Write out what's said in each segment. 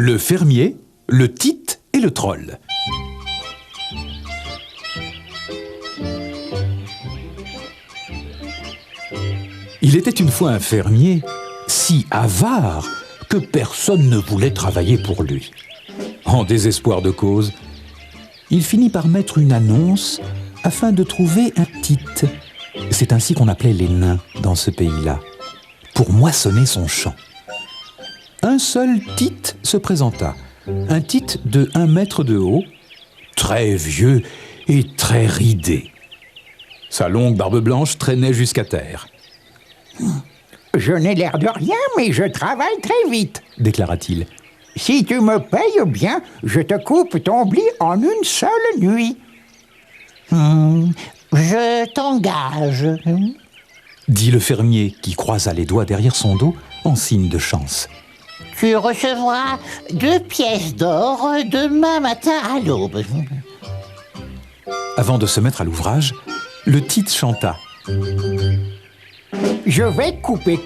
le fermier, le Tite et le troll. Il était une fois un fermier si avare que personne ne voulait travailler pour lui. En désespoir de cause, il finit par mettre une annonce afin de trouver un Tite. C'est ainsi qu'on appelait les nains dans ce pays-là, pour moissonner son champ. Un seul Tite se présenta, un Tite de 1 mètre de haut, très vieux et très ridé. Sa longue barbe blanche traînait jusqu'à terre. Je n'ai l'air de rien, mais je travaille très vite, déclara-t-il. Si tu me payes bien, je te coupe ton blé en une seule nuit. Je t'engage, dit le fermier qui croisa les doigts derrière son dos en signe de chance. Tu recevras 2 pièces d'or demain matin à l'aube. Avant de se mettre à l'ouvrage, le Tite chanta. Je vais couper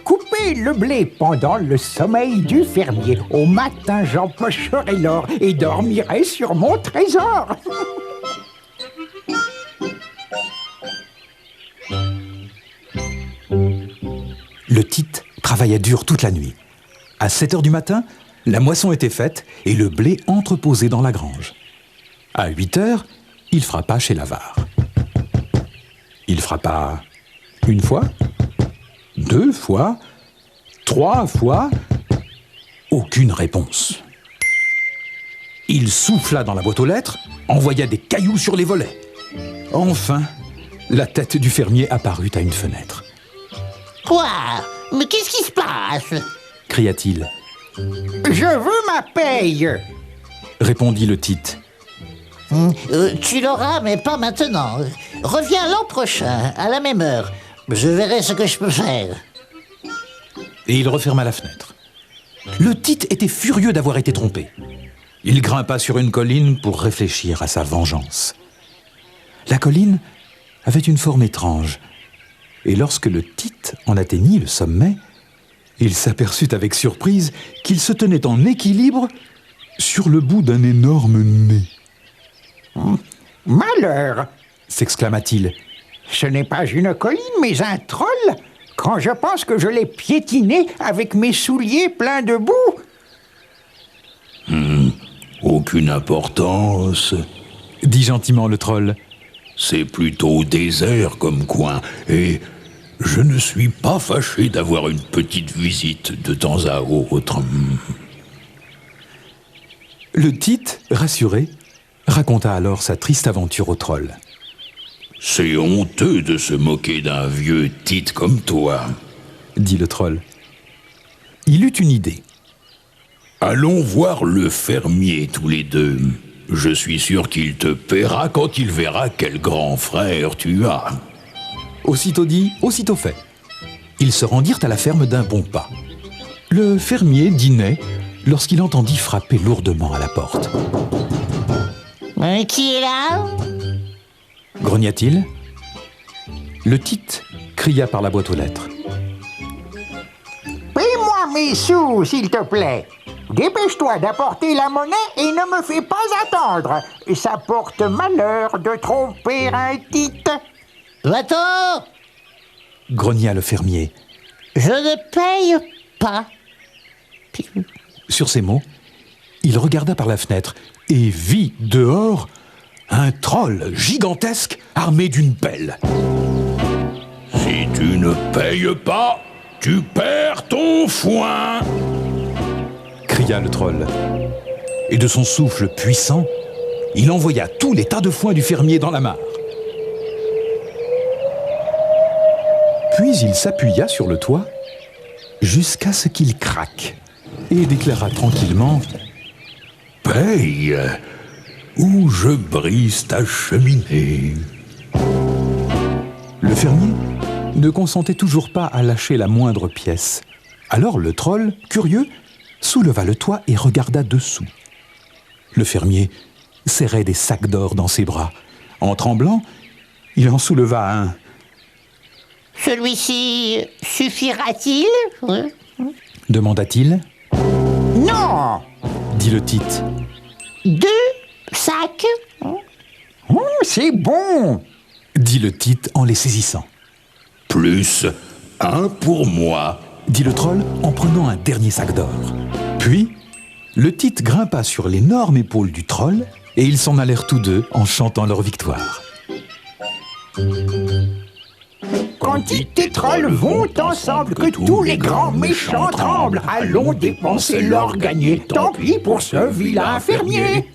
le blé pendant le sommeil du fermier. Au matin, j'empocherai l'or et dormirai sur mon trésor. Le Tite travailla dur toute la nuit. À 7 heures du matin, la moisson était faite et le blé entreposé dans la grange. À 8 heures, il frappa chez l'avare. Il frappa 1 fois, 2 fois, 3 fois, aucune réponse. Il souffla dans la boîte aux lettres, envoya des cailloux sur les volets. Enfin, la tête du fermier apparut à une fenêtre. Quoi? Mais qu'est-ce qui se passe? Cria-t-il. Je veux ma paye, répondit le Tite. Tu l'auras, mais pas maintenant. Reviens l'an prochain, à la même heure. Je verrai ce que je peux faire. Et il referma la fenêtre. Le Tite était furieux d'avoir été trompé. Il grimpa sur une colline pour réfléchir à sa vengeance. La colline avait une forme étrange. Et lorsque le Tite en atteignit le sommet, il s'aperçut avec surprise qu'il se tenait en équilibre sur le bout d'un énorme nez. « Malheur !» s'exclama-t-il. « Ce n'est pas une colline, mais un troll, quand je pense que je l'ai piétiné avec mes souliers pleins de boue. » Aucune importance, dit gentiment le troll. C'est plutôt désert comme coin, et je ne suis pas fâché d'avoir une petite visite de temps à autre. Le Tite, rassuré, raconta alors sa triste aventure au troll. C'est honteux de se moquer d'un vieux Tite comme toi, dit le troll. Il eut une idée. Allons voir le fermier tous les deux. Je suis sûr qu'il te paiera quand il verra quel grand frère tu as. Aussitôt dit, aussitôt fait. Ils se rendirent à la ferme d'un bon pas. Le fermier dînait lorsqu'il entendit frapper lourdement à la porte. Qui est là? Grogna-t-il. Le Tite cria par la boîte aux lettres. Paye-moi mes sous, s'il te plaît. Dépêche-toi d'apporter la monnaie et ne me fais pas attendre. Ça porte malheur de tromper un Tite. Va-t'en! Grogna le fermier. Je ne paye pas. Sur ces mots, il regarda par la fenêtre et vit dehors un troll gigantesque armé d'une pelle. Si tu ne payes pas, tu perds ton foin, cria le troll. Et de son souffle puissant, il envoya tous les tas de foin du fermier dans la mare. Puis il s'appuya sur le toit jusqu'à ce qu'il craque et déclara tranquillement « Paye, ou je brise ta cheminée. » Le fermier ne consentait toujours pas à lâcher la moindre pièce. Alors le troll, curieux, souleva le toit et regarda dessous. Le fermier serrait des sacs d'or dans ses bras. En tremblant, il en souleva un. « Celui-ci suffira-t-il » demanda-t-il. Non, dit dit le Tit. 2 sacs. C'est bon. Dit le Tit en les saisissant. Plus 1 pour moi. Dit le Troll en prenant un dernier sac d'or. Puis, le Tit grimpa sur l'énorme épaule du Troll et ils s'en allèrent tous deux en chantant leur victoire. Quand Tit et Troll vont ensemble, que tous les grands méchants tremblent. Allons dépenser l'or gagné, tant pis pour ce vilain fermier.